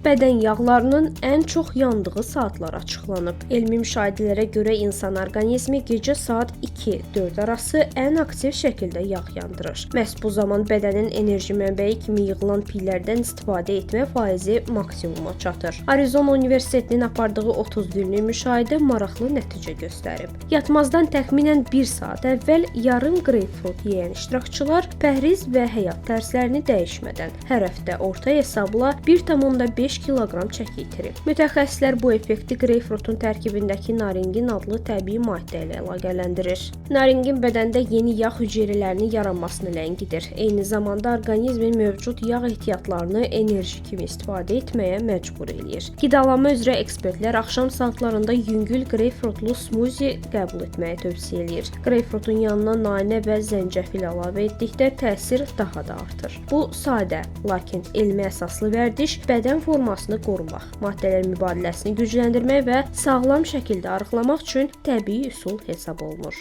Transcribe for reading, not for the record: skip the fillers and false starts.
bədən yağlarının ən çox yandığı saatlar açıqlanıb. Elmi müşahidələrə görə insan orqanizmi gecə saat 2-4 arası ən aktiv şəkildə yağ yandırır. Məhz bu zaman bədənin enerji mənbəyi kimi yığılan pillərdən istifadə etmə faizi maksimuma çatır. Arizona Universitetinin apardığı 30 günlük müşahidə maraqlı nəticə göstərib. Yatmazdan təxminən 1 saat əvvəl yarım qreypfrut yeyən iştirakçılar pəhriz və həyat tərzlərini dəyişmədən hər həftə orta hesabla 1,5 kiloqram çəki itirib. Mütəxəssislər bu effekti qreypfrutun tərkibindəki naringin adlı təbii maddə ilə əlaqələndirir. Naringin bədəndə yeni yağ hüceyrələrinin yaranmasını ləngidir. Eyni zamanda orqanizmin mövcud yağ ehtiyatlarını enerji kimi istifadə etməyə məcbur eləyir. Qidalanma üzrə ekspertlər axşam saatlarında yüngül qreypfrutlu smuzi qəbul etməyi tövsiyə eləyir. Qreypfrutun yanına nanə və zəncəfil əlavə etdikdə təsir daha da artır. Bu sadə, lakin elmi əsaslı vərdiş bədən formasını qorumaq, maddələr mübadiləsini gücləndirmək və sağlam şəkildə arıqlamaq üçün təbii üsul hesab olunur.